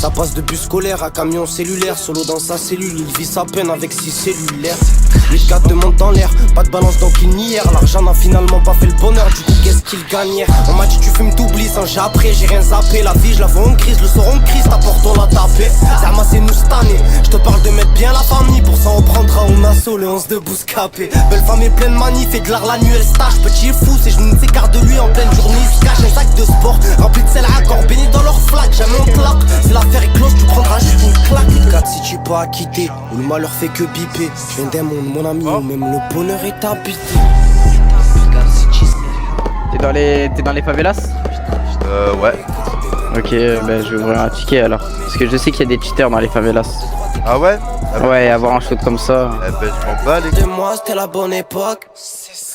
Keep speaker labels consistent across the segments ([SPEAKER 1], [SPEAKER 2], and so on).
[SPEAKER 1] Ça passe de bus scolaire à camion cellulaire. Solo dans sa cellule, il vit sa peine avec 6 cellulaires. 8-4 te monte en l'air, pas de balance donc il n'y hier. L'argent n'a finalement pas fait le bonheur, du coup qu'est-ce qu'il gagne? On m'a dit tu fumes t'oublies, sans j'ai après, j'ai rien zappé. La vie je la vois en crise, le soir en crise, ta porte on l'a tapé. Zama c'est nous cette année, je te parle de mettre bien la famille. Pour ça on prendra un assaut, le 11 de bouscapé. Belle femme est pleine manif, fait de l'art la nuit elle stage. Petit fou, ses genoux s'écartent de lui en pleine journée. Il se cache un sac de sport, rempli de sel à corps, béni dans leur flaque. J'aime mon clap, si l'affaire est close, tu prendras juste une claque. 4 si tu pas acquitté, où le malheur fait que biper. Je viens d'un monde, mon ami, où même le bonheur est habité.
[SPEAKER 2] T'es dans les favelas?
[SPEAKER 3] Ouais.
[SPEAKER 2] Ok, ben je vais ouvrir un ticket alors. Parce que je sais qu'il y a des cheaters dans les favelas.
[SPEAKER 3] Ah ouais?
[SPEAKER 2] Ouais, avoir un shoot comme ça.
[SPEAKER 3] Eh ben je m'en bats les
[SPEAKER 1] De moi c'était la bonne époque.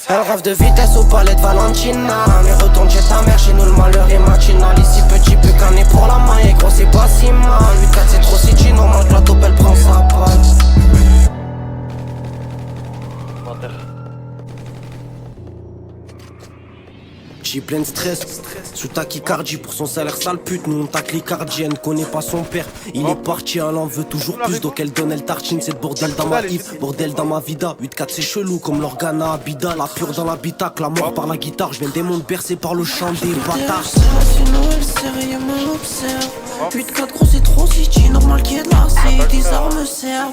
[SPEAKER 1] Elle rêve de vitesse au palais de Valentina. Mais retourne chez ta mère, chez nous le malheur est matinal. Ici petit peu qu'un est pour la main et gros c'est pas si mal. 8-4 c'est trop city, normal que la taupe elle prend sa patte. J'ai plein de stress, sous tachycardie pour son salaire sale pute. Nous on tachycardienne, connaît pas son père. Il est parti, elle en veut toujours plus. Donc elle donne, elle tartine, c'est le bordel dans ma Yves, bordel dans ma vida. 8-4 c'est chelou comme l'organe à Abida. La pure dans l'habitacle, la mort par la guitare. Je viens des mondes bercés par le chant des bâtards. Sinon elle sait, m'en observe. 8-4 gros c'est trop city, normal qu'il y ait de la C. Des armes servent.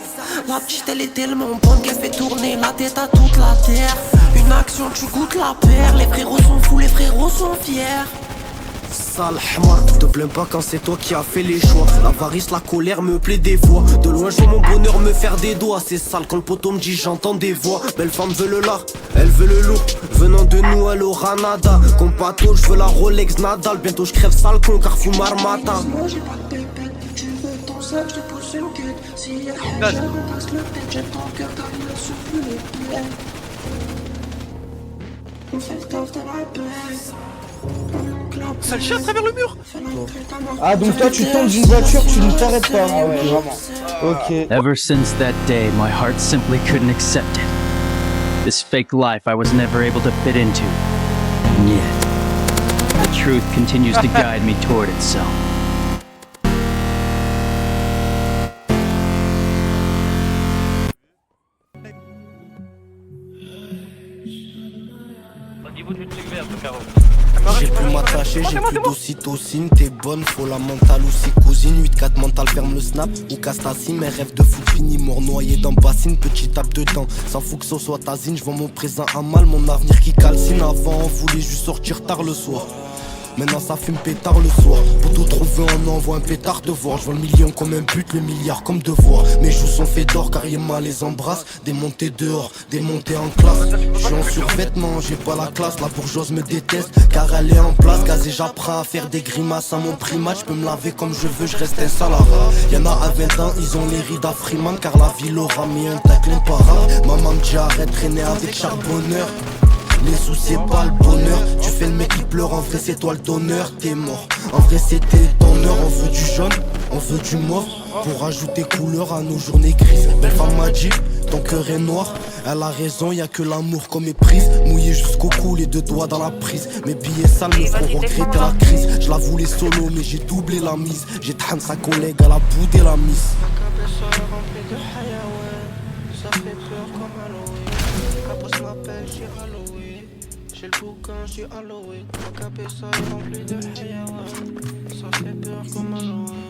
[SPEAKER 1] La petite elle est tellement bonne qu'elle fait tourner la tête à toute la terre. Une action, tu goûtes la paire. Les frérots sont fous, les frérots sont fiers. Sale hamar, te plains pas quand c'est toi qui as fait les choix. L'avarice, la colère me plaît des fois. De loin je vois mon bonheur me faire des doigts. C'est sale quand le poteau me dit j'entends des voix. Belle femme veut le lard, elle veut le lourd. Venant de nous elle aura nada. Comme Pato je veux la Rolex Nadal. Bientôt je crève sale con car fou marmata. Moi j'ai pas de pépette, tu veux ton sac, je te pousse une quête. Si y'a rien, je repasse le tête. J'aime ton cœur, t'as rien sur les plaies.
[SPEAKER 3] Ça le chien à travers le mur.
[SPEAKER 4] Ah donc toi tu tombes d'une voiture, tu ne t'arrêtes pas. Ah ouais, vraiment. Ok.
[SPEAKER 5] Ever since that day, my heart simply couldn't accept it. This fake life I was never able to fit into. And yet, the truth continues to guide me toward itself.
[SPEAKER 1] J'ai plus m'attacher, j'ai plus d'ocytocine. T'es bonne, faut la mentale aussi cousine. 8-4 mental, ferme le snap ou casse ta sim. Mes rêves de foot fini, mort noyé dans bassine. Petit tape dedans, s'en fout que ce soit ta zine. J'vois mon présent à mal, mon avenir qui calcine. Avant on voulait juste sortir tard le soir. Maintenant ça fume pétard le soir. Pour tout trouver on envoie un pétard de voir. Je vois le million comme un but, le milliard comme devoir. Mes joues sont faits d'or car Yéma les embrasse. Démonter dehors, démonter en classe. Je suis en survêtement, j'ai pas la classe. La bourgeoise me déteste car elle est en place. Gazé j'apprends à faire des grimaces à mon primat. Je peux me laver comme je veux, je reste un salarié. Y'en a à 20 ans, ils ont les rides à Freeman. Car la vie l'aura mis un tacle para. Maman me dit arrête traîner avec charbonneur. Les sous c'est pas le bonheur. Tu fais le mec qui pleure, en vrai c'est toi le donneur. T'es mort, en vrai c'était ton heure. On veut du jaune, on veut du mauve. Pour ajouter couleur à nos journées grises. Belle femme m'a dit, ton cœur est noir. Elle a raison, y'a que l'amour comme méprise. Mouillé jusqu'au cou, les deux doigts dans la prise. Mes billets sales me feront regretter la crise. Je la voulais solo mais j'ai doublé la mise. J'ai traîné sa collègue, elle a boudé la mise. J'ai le bouquin, j'suis Halloween. Ma cabessa est remplie de hayawan. Ça fait peur comme Halloween.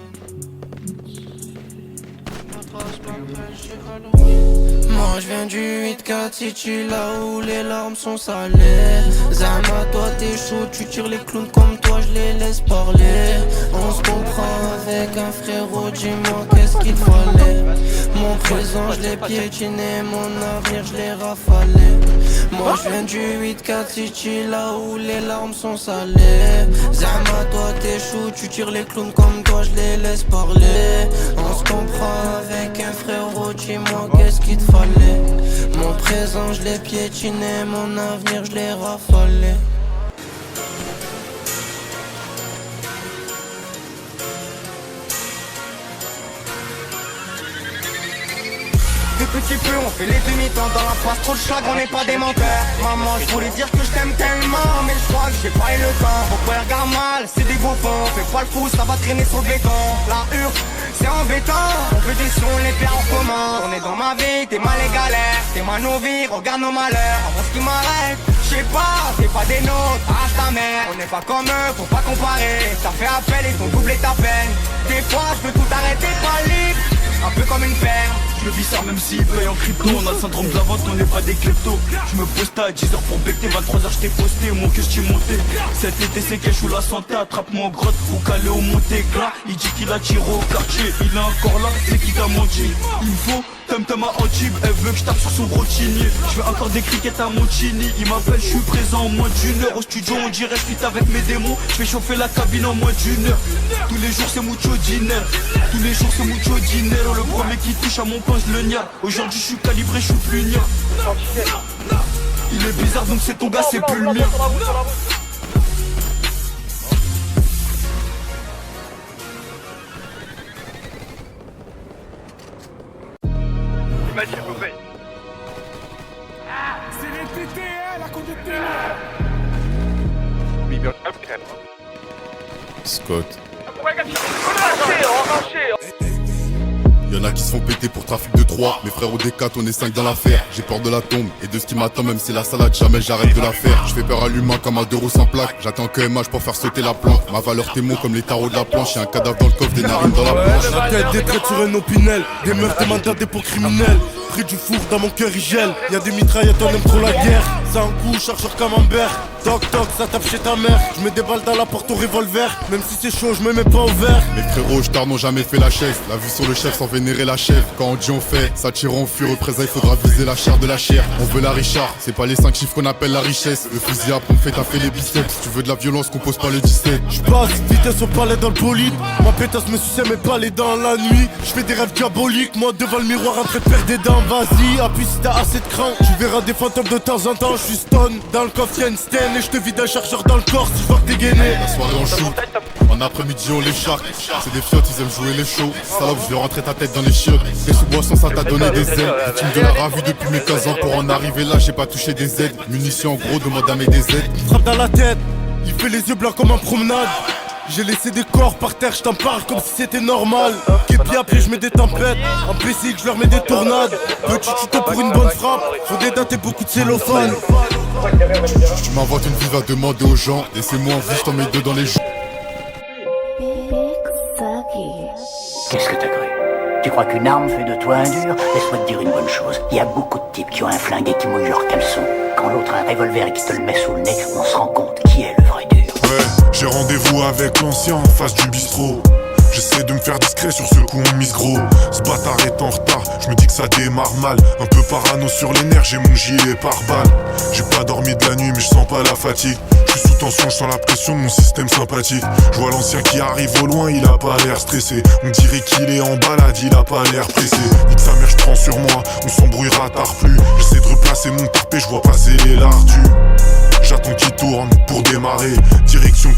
[SPEAKER 1] Ma trace m'appelle, j'suis Halloween. Moi j'viens du 8-4 City, là où les larmes sont salées. Zama, toi t'es chaud, tu tires les clowns comme toi, je les laisse parler. On se comprend avec un frérot, dis-moi qu'est-ce qu'il te fallait. Mon présent je l'ai piétiné, mon avenir je l'ai rafalé. Moi je viens du 8-4 City, là où les larmes sont salées. Zama, toi t'es chou, tu tires les clowns comme toi, je les laisse parler. On se comprend avec un frérot, dis-moi qu'est-ce qu'il te fallait. Mon présent je l'ai piétiné, mon avenir je l'ai rafalé. petit peu, on fait les demi-temps. Dans la face, trop de schlag, on n'est pas des menteurs. Maman, je voulais dire que je t'aime tellement, mais je crois que j'ai pas eu le temps. Pourquoi elle regarde mal, c'est des bouffons. Fais pas le fou, ça va traîner sur le béton. La hurle, c'est embêtant. On fait des sons, les pères en commun. On est dans ma vie, t'es mal les galères. T'es mal nos vies, regarde nos malheurs. Avant ce qui m'arrête, je sais pas, c'est pas des nôtres. Ah ta mère, on n'est pas comme eux, faut pas comparer. T'as fait appel, ils ont doublé ta peine. Des fois, je peux tout arrêter, pas libre. Un peu comme une ferme.
[SPEAKER 6] Je le vis ça même s'il paye en crypto. On a le syndrome de la vente, on n'est pas des kleptos. Je me poste à 10h pour becter, 23h je t'ai posté. Mon que je t'ai monté. Cet été c'est cash ou la santé. Attrape-moi en grotte ou calé au Montécla. Il dit qu'il a tiré au quartier. Il est encore là, c'est qui t'a menti. Il me faut Tom à Antibes. Elle veut que je tape sur son rotinier. Je fais encore des crickets à Montini. Il m'appelle, je suis présent en moins d'une heure. Au studio on dirait je suis avec mes démons. Je fais chauffer la cabine en moins d'une heure. Tous les jours c'est mucho dinner. Tous les jours c'est mucho dinero. Le premier qui touche à mon pain je le niaque. Aujourd'hui je suis calibré, je suis plus nia. Il est bizarre donc c'est ton gars, c'est plus le mien.
[SPEAKER 3] Imagine, vous faites.
[SPEAKER 7] C'est les TTL à côté de
[SPEAKER 8] Scott. Y'en a qui se font péter pour trafic de 3. Mes frères au D4, on est 5 dans l'affaire. J'ai peur de la tombe et de ce qui m'attend, même si la salade, jamais j'arrête de la faire. Je fais peur à l'humain comme à 2 roues sans plaque. J'attends que MH pour faire sauter la plante. Ma valeur témoin comme les tarots de la planche. Y'a un cadavre dans le coffre, des narines dans la planche.
[SPEAKER 9] La tête, des traits sur un opinel. Des meufs, des mandats, des pots criminels. Près du four, dans mon cœur il gèle. Y'a des mitraillettes, on aime trop la guerre. Ça un coup, chargeur camembert. Toc toc, ça tape chez ta mère. Je mets des balles dans la porte au revolver. Même si c'est chaud, je me mets pas au vert.
[SPEAKER 8] Mes frérots, je n'ont jamais fait la chaise. La vue sur le chef sans vénérer la chèvre. Quand on dit on fait, ça tire en furie. Représailles, faudra viser la chair de la chair. On veut la Richard, c'est pas les 5 chiffres qu'on appelle la richesse. Le fusil à pompe fait taper les biceps. Si tu veux de la violence, compose pas le 17.
[SPEAKER 9] J'passe, vitesse au palais dans le bolide. Ma pétasse me suçait mes palais dans la nuit. J'fais des rêves diaboliques, moi devant le miroir en train de perdre des dents. Vas-y, appuie si t'as assez de cran. Tu verras des fantômes de temps en temps. J'suis stone, dans le coffre y'a une stain. Et j'te vide un chargeur dans le corps si j'vois que t'es gainé.
[SPEAKER 8] La soirée on shoot, en après-midi on les charque. C'est des fiottes, ils aiment jouer les shows. Salope, je vais rentrer ta tête dans les chiottes. Des sous-boissons, ça t'a donné des ailes. Victime de la ravie depuis mes 15 ans. Pour en arriver là, j'ai pas touché des aides. Munitions en gros, demande à mes des aides.
[SPEAKER 9] Frappe dans la tête, il fait les yeux blancs comme en promenade. J'ai laissé des corps par terre, je t'en parle comme si c'était normal. Képi après je mets des tempêtes, en PCX je leur mets des tornades. Petit tuto pour une bonne frappe, faut dédater beaucoup de cellophane.
[SPEAKER 8] Tu m'inventes une vie, va demander aux gens. Laissez-moi en vie, je t'en mets 2 dans les joues.
[SPEAKER 10] Qu'est-ce que t'as cru? Tu crois qu'une arme fait de toi un dur? Laisse-moi te dire une bonne chose. Il y a beaucoup de types qui ont un flingue et qui mouillent leur caleçon. Quand l'autre a un revolver et qui te le met sous le nez, on se rend compte qui est le vrai dur.
[SPEAKER 7] Ouais, j'ai rendez-vous avec l'ancien en face du bistrot. J'essaie de me faire discret sur ce coup on mise gros. Ce bâtard est en retard, je me dis que ça démarre mal. Un peu parano sur les nerfs, j'ai mon gilet par balle. J'ai pas dormi de la nuit mais je sens pas la fatigue. Je suis sous tension, je sens la pression de mon système sympathique. Je vois l'ancien qui arrive au loin, il a pas l'air stressé. On dirait qu'il est en balade, il a pas l'air pressé. Nique sa mère, je prends sur moi, on s'embrouillera tard plus. J'essaie de replacer mon tarpé, je vois passer les lardus. J'attends qu'il tourne pour démarrer. Direction